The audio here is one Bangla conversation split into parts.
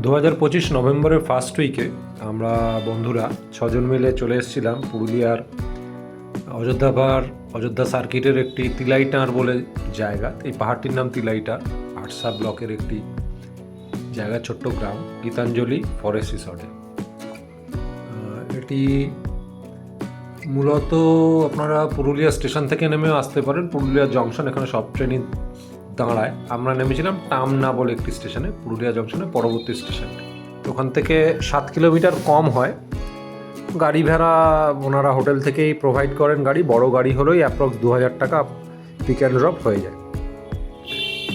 2025 নভেম্বরের ফার্স্ট উইকে আমরা বন্ধুরা 6জন মিলে চলে এসেছিলাম পুরুলিয়ার অযোধ্যা পাহাড় অযোধ্যা সার্কিটের একটি তিলাইটাঁড় বলে জায়গা। এই পাহাড়টির নাম তিলাইটাঁড়, আরসা ব্লকের একটি জায়গা, ছোট্ট গ্রাম, গীতাঞ্জলি ফরেস্ট রিসর্টে। এটি মূলত আপনারা পুরুলিয়া স্টেশন থেকে নেমেও আসতে পারেন। পুরুলিয়া জংশন, এখানে সব ট্রেনই দাঁড়ায়। আমরা নেমেছিলাম টামনা বলে একটি স্টেশনে, পুরুলিয়া জংশনে পরবর্তী স্টেশন। ওখান থেকে 7 কিলোমিটার কম হয়। গাড়ি ভাড়া ওনারা হোটেল থেকেই প্রোভাইড করেন। গাড়ি, বড় গাড়ি হলেই অ্যাপ্রক্স 2000 টাকা পিক অ্যান্ড ড্রপ হয়ে যায়।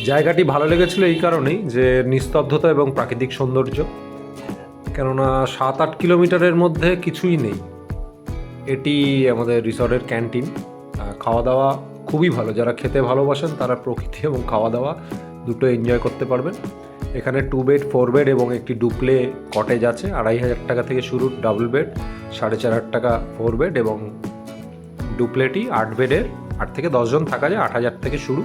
জায়গাটি ভালো লেগেছিল এই কারণেই যে নিস্তব্ধতা এবং প্রাকৃতিক সৌন্দর্য। কেননা 7-8 কিলোমিটারের মধ্যে কিছুই নেই। এটি আমাদের রিসর্টের ক্যান্টিন। খাওয়া দাওয়া খুবই ভালো। যারা খেতে ভালোবাসেন তারা প্রকৃতি এবং খাওয়া দাওয়া দুটো এনজয় করতে পারবেন। এখানে 2 বেড, 4 বেড এবং একটি ডুপ্লে কটেজ আছে। 2500 টাকা থেকে শুরু ডাবল বেড, 4500 টাকা 4 বেড এবং ডুপ্লেটি 8 বেডের, 8 থেকে 10 জন থাকা যায়, 8000 থেকে শুরু।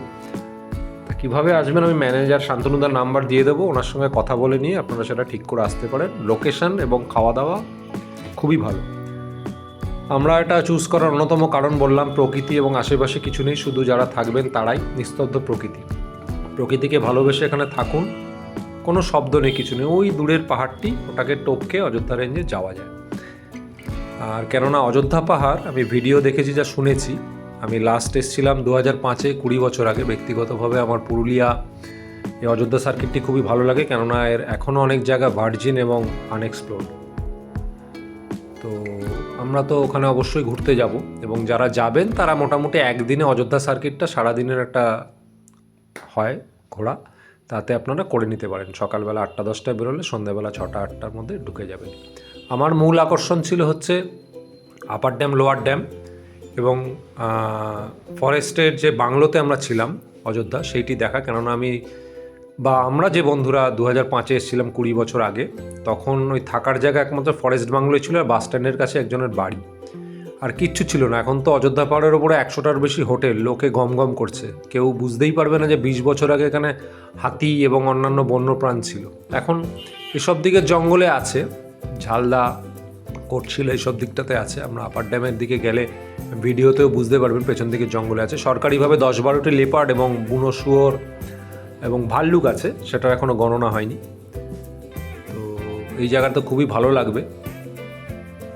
তা কীভাবে আসবেন আমি ম্যানেজার শান্তনুদার নাম্বার দিয়ে দেবো, ওনার সঙ্গে কথা বলে নিয়ে আপনারা সেটা ঠিক করে আসতে পারেন। লোকেশন এবং খাওয়া দাওয়া খুবই ভালো। আমরা এটা চুজ করার অন্যতম কারণ বললাম প্রকৃতি এবং আশেপাশে কিছু নেই, শুধু যারা থাকবেন তারাই। নিস্তব্ধ প্রকৃতি, প্রকৃতিকে ভালোবেসে এখানে থাকুন। কোনো শব্দ নেই, কিছু নেই। ওই দূরের পাহাড়টি, ওটাকে টপকে অযোধ্যা রেঞ্জে যাওয়া যায়। আর কেননা অযোধ্যা পাহাড় আমি ভিডিও দেখেছি, যা শুনেছি, আমি লাস্ট এসেছিলাম 2005-এ, 20 বছর আগে। ব্যক্তিগতভাবে আমার পুরুলিয়া এই অযোধ্যা সার্কিটটি খুবই ভালো লাগে, কেননা এর এখনও অনেক জায়গা ভার্জিন এবং আনএক্সপ্লোর্ড। তো আমরা তো ওখানে অবশ্যই ঘুরতে যাব, এবং যারা যাবেন তারা মোটামুটি একদিনে অযোধ্যা সার্কিটটা সারাদিনের একটা হয় ঘোরা, তাতে আপনারা করে নিতে পারেন। সকালবেলা 8টা-10টায় বেরোলে সন্ধ্যাবেলা 6টা-8টার মধ্যে ঢুকে যাবেন। আমার মূল আকর্ষণ ছিল হচ্ছে আপার ড্যাম, লোয়ার ড্যাম এবং ফরেস্টের যে বাংলোতে আমরা ছিলাম অযোধ্যা, সেইটি দেখা। কেননা আমরা যে বন্ধুরা 2005-এ এসেছিলাম 20 বছর আগে, তখন ওই থাকার জায়গা একমাত্র ফরেস্ট বাংলোই ছিল, আর বাস স্ট্যান্ডের কাছে একজনের বাড়ি, আর কিচ্ছু ছিল না। এখন তো অযোধ্যা পাহাড়ের ওপরে 100টার বেশি হোটেল, লোকে গম গম করছে। কেউ বুঝতেই পারবে না যে 20 বছর আগে এখানে হাতি এবং অন্যান্য বন্যপ্রাণ ছিল। এখন এসব দিকে জঙ্গলে আছে, ঝালদা, কোটশিল এইসব দিকটাতে আছে। আমরা আপার ড্যামের দিকে গেলে ভিডিওতেও বুঝতে পারবেন পেছন দিকে জঙ্গলে আছে। সরকারিভাবে 10-12টি লেপার্ড এবং বুনো শুয়োর এবং ভাল্লুক আছে, সেটা এখনও গণনা হয়নি। তো এই জায়গাটা খুবই ভালো লাগবে।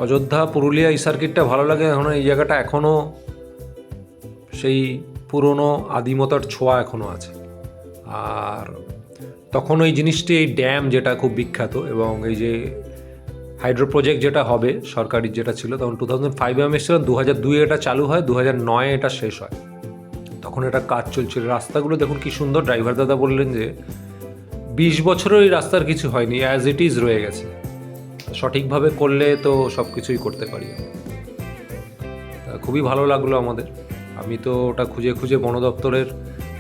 অযোধ্যা, পুরুলিয়া এই সার্কিটটা ভালো লাগে। এখন এই জায়গাটা এখনও সেই পুরনো আদিমতার ছোঁয়া এখনও আছে। আর তখন ওই জিনিসটি, এই ড্যাম যেটা খুব বিখ্যাত, এবং এই যে হাইড্রো প্রজেক্ট যেটা হবে সরকারি, যেটা ছিল তখন 2005-এ আমি এসেছিলাম, 2002-এ এটা চালু হয়, 2009-এ এটা শেষ হয়। তখন এটা কাজ চলছিল। রাস্তাগুলো দেখুন কি সুন্দর। ড্রাইভার দাদা বললেন যে 20 বছরও এই রাস্তার কিছু হয়নি, অ্যাজ ইট ইজ রয়ে গেছে। সঠিকভাবে করলে তো সব কিছুই করতে পারি। খুবই ভালো লাগলো আমাদের। আমি তো ওটা খুঁজে খুঁজে বন দপ্তরের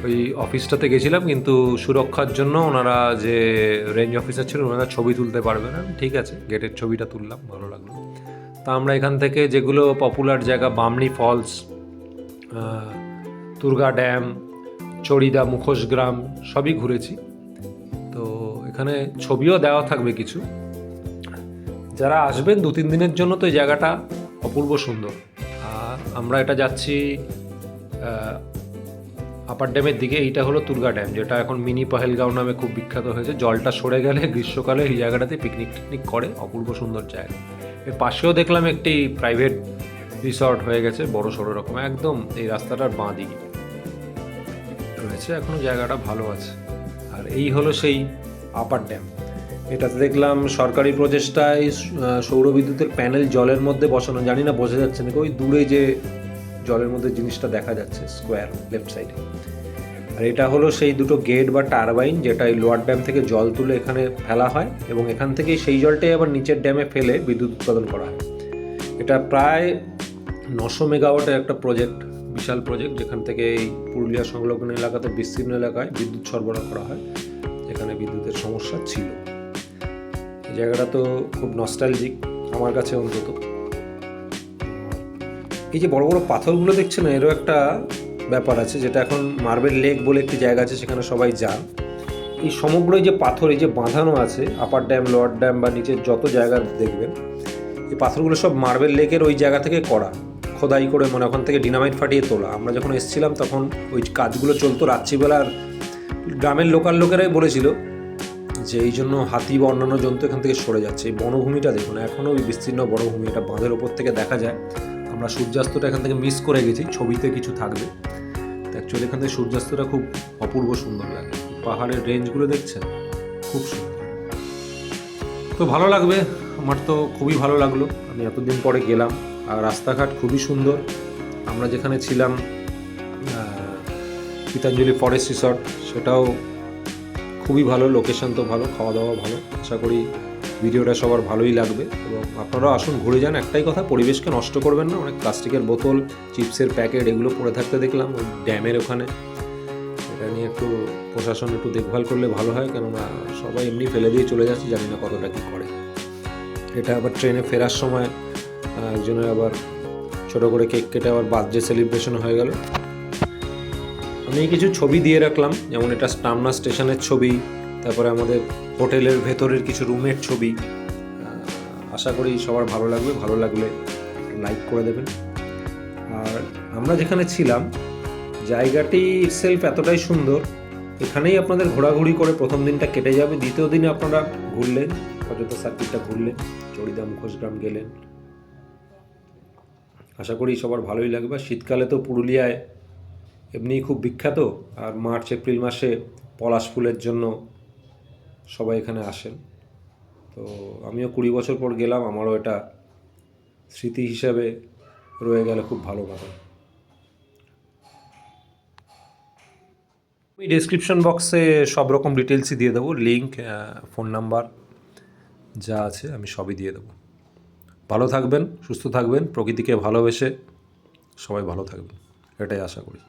ওই অফিসটাতে গেছিলাম, কিন্তু সুরক্ষার জন্য ওনারা যে রেঞ্জ অফিসার ছিলেন ওনারা ছবি তুলতে পারবে না। ঠিক আছে, গেটের ছবিটা তুললাম, ভালো লাগলো। তা আমরা এখান থেকে যেগুলো পপুলার জায়গা, বামনি ফলস, তুর্গা ড্যাম, চড়িদা, মুখোশগ্রাম, সবই ঘুরেছি। তো এখানে ছবিও দেওয়া থাকবে কিছু। যারা আসবেন 2-3 দিনের জন্য, তো এই জায়গাটা অপূর্ব সুন্দর। আর আমরা এটা যাচ্ছি আপার ড্যামের দিকে। এইটা হলো তুর্গা ড্যাম, যেটা এখন মিনি পহেলগাঁও নামে খুব বিখ্যাত হয়েছে। জলটা সরে গেলে গ্রীষ্মকালে এই জায়গাটাতে পিকনিক করে, অপূর্ব সুন্দর জায়গা। এর পাশেও দেখলাম একটি প্রাইভেট রিসর্ট হয়ে গেছে, বড় সড়ো রকম, একদম এই রাস্তাটার বাঁ দিকে রয়েছে। এখনও জায়গাটা ভালো আছে। আর এই হলো সেই আপার ড্যাম। এটাতে দেখলাম সরকারি প্রচেষ্টায় সৌরবিদ্যুতের প্যানেল জলের মধ্যে বসানো। জানি না বোঝা যাচ্ছে নাকি, ওই দূরে যে জলের মধ্যে জিনিসটা দেখা যাচ্ছে স্কোয়ার লেফট সাইডে। আর এটা হলো সেই দুটো গেট বা টারবাইন, যেটা এই লোয়ার ড্যাম থেকে জল তুলে এখানে ফেলা হয়, এবং এখান থেকেই সেই জলটাই আবার নিচের ড্যামে ফেলে বিদ্যুৎ উৎপাদন করা হয়। এটা প্রায় 900 মেগাওয়াটের একটা প্রজেক্ট, বিশাল প্রজেক্ট, যেখান থেকে এই পুরুলিয়া সংলগ্ন এলাকাতে, বিস্তীর্ণ এলাকায় বিদ্যুৎ সরবরাহ করা হয়, যেখানে বিদ্যুতের সমস্যা ছিল। এই জায়গাটা তো খুব নস্টালজিক আমার কাছে অন্তত। এই যে বড় বড় পাথরগুলো দেখছেন, এরও একটা ব্যাপার আছে, যেটা এখন মার্বেল লেক বলে একটি জায়গা আছে, সেখানে সবাই যান। এই সমগ্র এই যে পাথর এই যে বাঁধানো আছে আপার ড্যাম লোয়ার ড্যাম বা নিচের যত জায়গা দেখবেন, এই পাথরগুলো সব মার্বেল লেকের ওই জায়গা থেকে করা, খোদাই করে মানে ওখান থেকে ডিনামাইট ফাটিয়ে তোলা। আমরা যখন এসেছিলাম তখন ওই কাজগুলো চলতো রাত্রিবেলা, আর গ্রামের লোকাল লোকেরাই বলেছিল যে এই জন্য হাতি বা অন্যান্য জন্তু এখান থেকে সরে যাচ্ছে। এই বনভূমিটা দেখুন, এখনও ওই বিস্তীর্ণ বনভূমি, এটা বাঁধের ওপর থেকে দেখা যায়। আমরা সূর্যাস্তটা এখান থেকে মিস করে গেছি, ছবিতে কিছু থাকবে। অ্যাকচুয়ালি এখান থেকে সূর্যাস্তটা খুব অপূর্ব সুন্দর লাগে। পাহাড়ের রেঞ্জগুলো দেখছেন, খুব সুন্দর। তো ভালো লাগবে, আমার তো খুবই ভালো লাগলো। আমি এতদিন পরে গেলাম, আর রাস্তাঘাট খুবই সুন্দর। আমরা যেখানে ছিলাম গীতাঞ্জলি ফরেস্ট রিসর্ট, সেটাও খুবই ভালো, লোকেশন তো ভালো, খাওয়া দাওয়া ভালো। আশা করি ভিডিওটা সবার ভালোই লাগবে এবং আপনারাও আসুন, ঘুরে যান। একটাই কথা, পরিবেশকে নষ্ট করবেন না। অনেক প্লাস্টিকের বোতল, চিপসের প্যাকেট এগুলো পড়ে থাকতে দেখলাম ওই ড্যামের ওখানে। এটা নিয়ে একটু প্রশাসন একটু দেখভাল করলে ভালো হয়, কেননা সবাই এমনি ফেলে দিয়ে চলে যাচ্ছে, জানি না কতটা কী করে। এটা আবার ট্রেনে ফেরার সময় একজনের আবার ছোটো করে কেক কেটে আবার বার্থডে সেলিব্রেশন হয়ে গেল। আমি কিছু ছবি দিয়ে রাখলাম, যেমন এটা টামনা স্টেশনের ছবি, তারপরে আমাদের হোটেলের ভেতরের কিছু রুমের ছবি। আশা করি সবার ভালো লাগবে, ভালো লাগলে লাইক করে দেবেন। আর আমরা যেখানে ছিলাম জায়গাটি ইটসেলফ এতটাই সুন্দর, এখানেই আপনাদের ঘোরাঘুরি করে প্রথম দিনটা কেটে যাবে। দ্বিতীয় দিনে আপনারা ঘুরলেন, অযোধ্যা সার্কিটটা ঘুরলেন, চড়িদা মুখোশগ্রাম গেলেন। আশা করি সবার ভালোই লাগবে। শীতকালে তো পুরুলিয়ায় এমনিই খুব বিখ্যাত, আর মার্চ এপ্রিল মাসে পলাশ ফুলের জন্য সবাই এখানে আসেন। তো আমিও 20 বছর পর গেলাম, আমারও এটা স্মৃতি হিসাবে রয়ে গেলে খুব ভালো কথা। আমি ডেসক্রিপশন বক্সে সব রকম ডিটেলসই দিয়ে দেবো, লিঙ্ক, ফোন নাম্বার যা আছে আমি সবই দিয়ে দেবো। ভালো থাকবেন, সুস্থ থাকবেন, প্রকৃতিকে ভালোবেসে সবাই ভালো থাকবেন, এটাই আশা করি।